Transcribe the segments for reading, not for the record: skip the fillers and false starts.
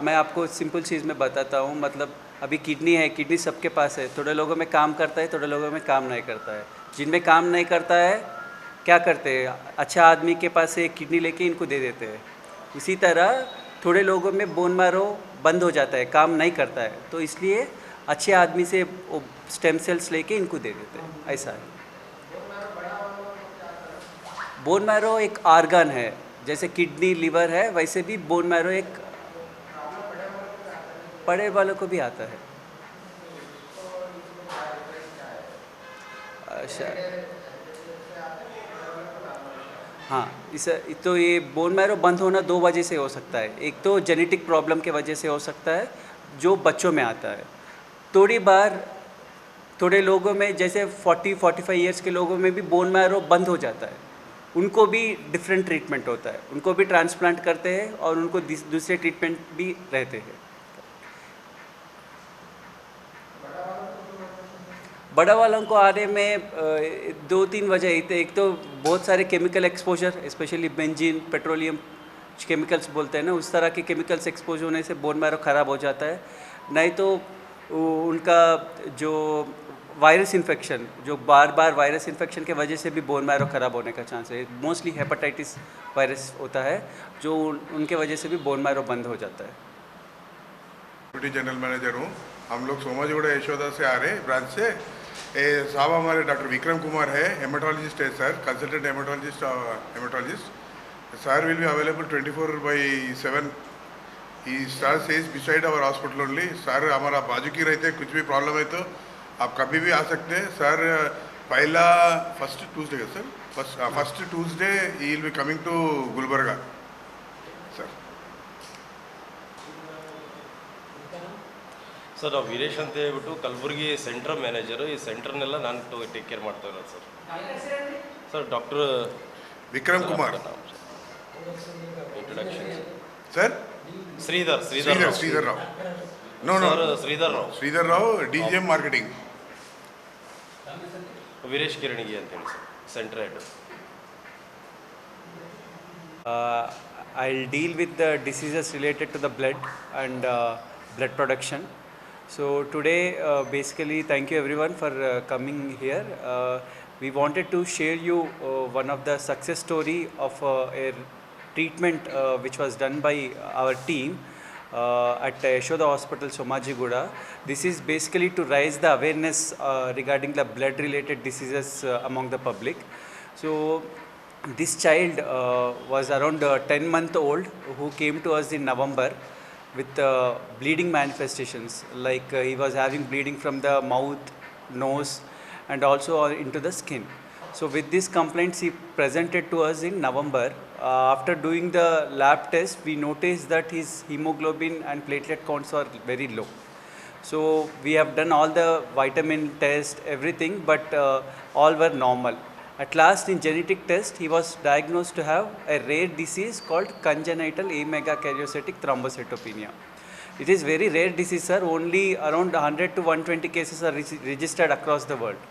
मैं आपको सिंपल चीज़ में बताता हूँ, मतलब अभी किडनी है, किडनी सबके पास है, थोड़े लोगों में काम करता है, थोड़े लोगों में काम नहीं करता है। जिनमें काम नहीं करता है क्या करते हैं, अच्छा आदमी के पास से एक किडनी लेके इनको दे देते हैं। इसी तरह थोड़े लोगों में बोन मैरो बंद हो जाता है, काम नहीं करता है, तो इसलिए अच्छे आदमी से वो स्टेम सेल्स लेके इनको दे देते हैं, ऐसा है। बोन मैरो एक आर्गन है, जैसे किडनी लिवर है, वैसे भी बोन मैरो एक बड़े वालों को भी आता है। अच्छा, हाँ, इस तो ये बोन मैरो बंद होना दो वजह से हो सकता है। एक तो जेनेटिक प्रॉब्लम के वजह से हो सकता है, जो बच्चों में आता है। थोड़ी बार थोड़े लोगों में, जैसे 40-45 ईयर्स के लोगों में भी बोन मैरो बंद हो जाता है, उनको भी डिफरेंट ट्रीटमेंट होता है, उनको भी ट्रांसप्लांट करते हैं और उनको दूसरे ट्रीटमेंट भी रहते हैं। बड़ा वालों को आने में दो तीन वजह। एक तो बहुत सारे chemical exposure, specially benzene, petroleum chemicals बोलते हैं ना, उस तरह के केमिकल्स एक्सपोज होने से बोन मैरो ख़राब हो जाता है। नहीं तो उनका जो वायरस इन्फेक्शन, जो बार बार वायरस इन्फेक्शन के वजह से भी बोन मैरो ख़राब होने का चांस है। मोस्टली हेपेटाइटिस वायरस होता है, जो उनके वजह से भी बोन मैरो बंद हो जाता है। डिप्टी जनरल मैनेजर हूँ। हम लोग सोमाजीगुड़ा यशोदा से आ रहे हैं ब्रांच से। साहब हमारे डॉक्टर विक्रम कुमार है, हेमाटोलॉजिस्ट है sir, consultant haematologist. Sir will be available 24/7। He sir says beside our hospital only. Sir हमारा बाजू की रहते हैं, कुछ भी प्रॉब्लम है तो आप कभी भी आ सकते हैं सर। पहला फर्स्ट ट्यूसडे का sir, first Tuesday he will be coming to Gulbarga sir. Sir ನಾವು ವೀರೇಶ್ ಅಂತ ಹೇಳ್ಬಿಟ್ಟು ಕಲಬುರಗಿ ಸೆಂಟ್ರ್ ಮ್ಯಾನೇಜರು. ಈ ಸೆಂಟ್ರನ್ನೆಲ್ಲ ನಾನು ಟೇಕ್ ಕೇರ್ ಮಾಡ್ತಾ ಇರೋದು sir. Sir doctor Vikram Kumar introduction sir. Sridhar Rao. No Sridhar Rao, DGM marketing. Veeresh Kiranigi ಅಂತ ಹೇಳಿ sir, centre head. I'll deal with the diseases related to the blood and blood production. So today, basically, thank you everyone for coming here. We wanted to share you one of the success story of a treatment which was done by our team at Yashoda Hospital, Somajiguda. This is basically to raise the awareness regarding the blood related diseases among the public. So this child was around 10 month old, who came to us in November with bleeding manifestations, like he was having bleeding from the mouth, nose, and also into the skin. So with these complaints he presented to us in November. After doing the lab test, we noticed that his hemoglobin and platelet counts are very low. So we have done all the vitamin test, everything, but all were normal. At last, in genetic test, he was diagnosed to have a rare disease called congenital amegakaryocytic thrombocytopenia. It is very rare disease, sir. Only around 100 to 120 cases are registered across the world.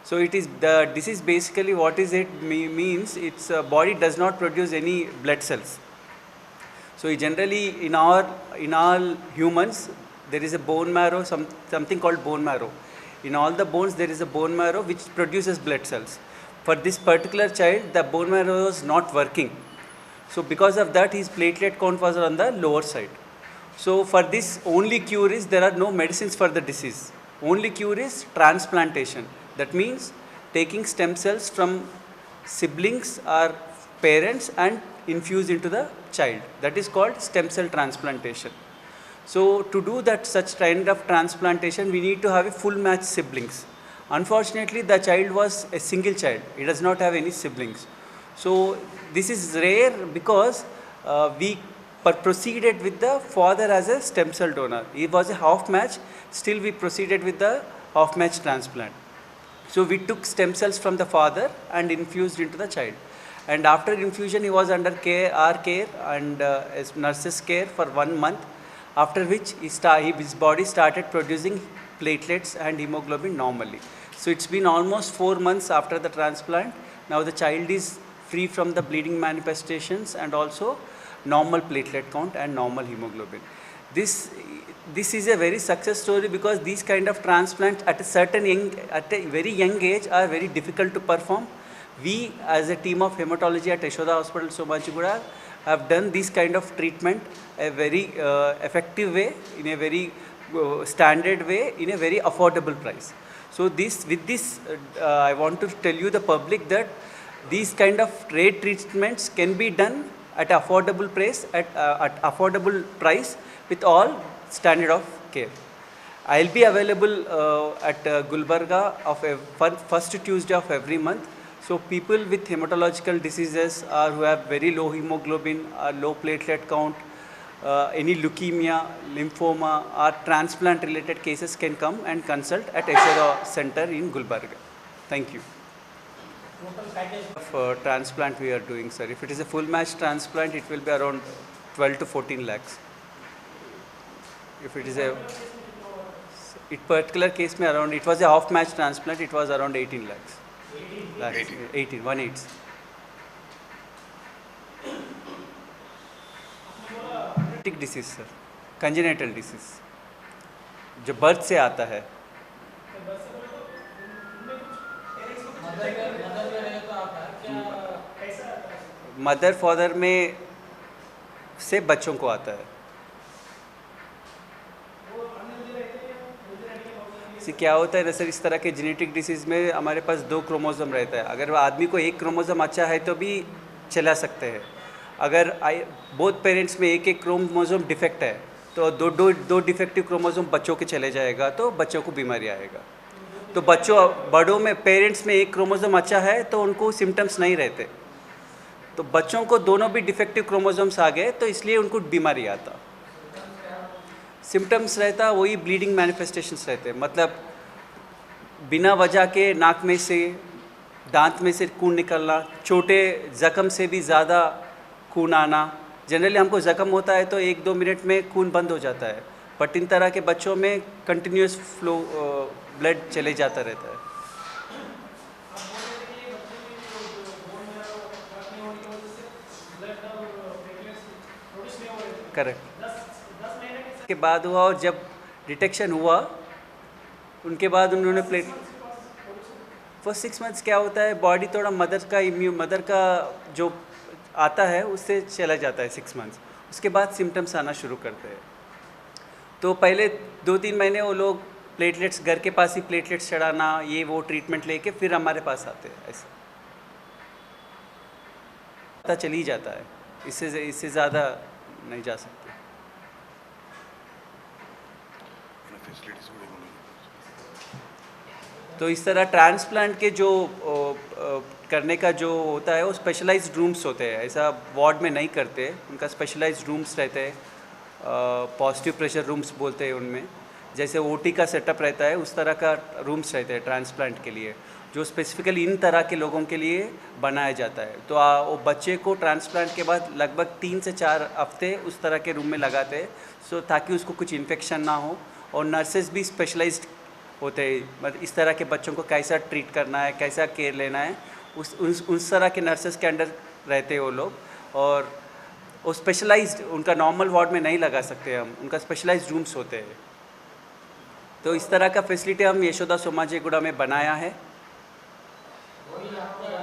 So it is the disease, basically what is it means, its body does not produce any blood cells. So generally in all humans there is a bone marrow, something called bone marrow. In all the bones there is a bone marrow which produces blood cells. For this particular child, the bone marrow was not working. So because of that, his platelet count was on the lower side. So for this, only cure is, there are no medicines for the disease. Only cure is transplantation. That means taking stem cells from siblings or parents and infuse into the child. That is called stem cell transplantation. So to do that such kind of transplantation, we need to have a full match siblings. Unfortunately, the child was a single child. He does not have any siblings. So this is rare because we proceeded with the father as a stem cell donor. He was a half match. Still we proceeded with the half match transplant. So we took stem cells from the father and infused into the child. And after infusion, he was under our care and nurses' care for 1 month. After which his body started producing platelets and hemoglobin normally. So it's been almost 4 months after the transplant. Now the child is free from the bleeding manifestations and also normal platelet count and normal hemoglobin. this is a very success story because these kind of transplants at a very young age are very difficult to perform. We as a team of hematology at Yashoda Hospital Somanchiguda have done this kind of treatment a very effective way, in a very standard way, in a very affordable price. So with this I want to tell you the public that these kind of rare treatments can be done at affordable price, at affordable price with all standard of care. I'll be available at Gulbarga of first Tuesday of every month. So people with hematological diseases or who have very low hemoglobin or low platelet count, any leukemia, lymphoma or transplant related cases can come and consult at Yashoda Center in Gulbarga. Thank you. Of transplant we are doing, sir. If it is a full match transplant, it will be around 12 to 14 lakhs. If it is a particular case, it was a half match transplant, it was around 18 lakhs. 18, 1/8. Genetic disease, sir. Congenital disease. जो birth से आता है. Mother father में से बच्चों को आता है. क्या होता है ना सर, इस तरह के जेनेटिक डिसीज़ में हमारे पास 2 क्रोमोसोम रहता है. अगर आदमी को एक क्रोमोसोम अच्छा है तो भी चला सकते हैं. अगर बोथ पेरेंट्स में एक क्रोमोसोम डिफेक्ट है तो दो डिफेक्टिव क्रोमोसोम बच्चों के चले जाएगा तो बच्चों को बीमारी आएगा. तो बड़ों में पेरेंट्स में एक क्रोमोसोम अच्छा है तो उनको सिम्टम्स नहीं रहते. तो बच्चों को दोनों भी डिफेक्टिव क्रोमोसोम्स आ गए तो इसलिए उनको बीमारी आता. सिम्टम्स रहता वही ब्लीडिंग मैनिफेस्टेशंस रहते. मतलब बिना वजह के नाक में से, दांत में से खून निकलना, छोटे ज़ख्म से भी ज़्यादा खून आना. जनरली हमको ज़ख्म होता है तो 1-2 मिनट में खून बंद हो जाता है, बट इन तरह के बच्चों में कंटिन्यूस फ्लो ब्लड चले जाता रहता है. करेक्ट. के बाद हुआ और जब डिटेक्शन हुआ उनके बाद उन्होंने फर्स्ट 6 मंथ्स क्या होता है, बॉडी थोड़ा मदर का जो आता है उससे चला जाता है 6 मंथ्स. उसके बाद सिम्टम्स आना शुरू करते हैं. तो पहले 2-3 महीने वो लोग प्लेटलेट्स घर के पास ही प्लेटलेट्स चढ़ाना, ये वो ट्रीटमेंट लेके फिर हमारे पास आते हैं. ऐसा पता चल ही जाता है, इससे ज़्यादा नहीं जा सकते. तो इस तरह ट्रांसप्लांट के जो करने का जो होता है वो स्पेशलाइज्ड रूम्स होते हैं. ऐसा वार्ड में नहीं करते, उनका स्पेशलाइज्ड रूम्स रहते हैं. पॉजिटिव प्रेशर रूम्स बोलते हैं उनमें. जैसे ओटी का सेटअप रहता है उस तरह का रूम्स रहते हैं ट्रांसप्लांट के लिए, जो स्पेसिफिकली इन तरह के लोगों के लिए बनाया जाता है. तो वो बच्चे को ट्रांसप्लांट के बाद लगभग 3 से 4 हफ्ते उस तरह के रूम में लगाते हैं, सो ताकि उसको कुछ इन्फेक्शन ना हो. और नर्सेज भी स्पेशलाइज्ड होते हैं, मतलब इस तरह के बच्चों को कैसा ट्रीट करना है, कैसा केयर लेना है, उस तरह के नर्सेज के अंडर रहते हैं वो लोग. और वो स्पेशलाइज्ड, उनका नॉर्मल वार्ड में नहीं लगा सकते हम, उनका स्पेशलाइज्ड रूम्स होते हैं. तो इस तरह का फैसिलिटी हम यशोदा सोमाजीगुड़ा में बनाया है.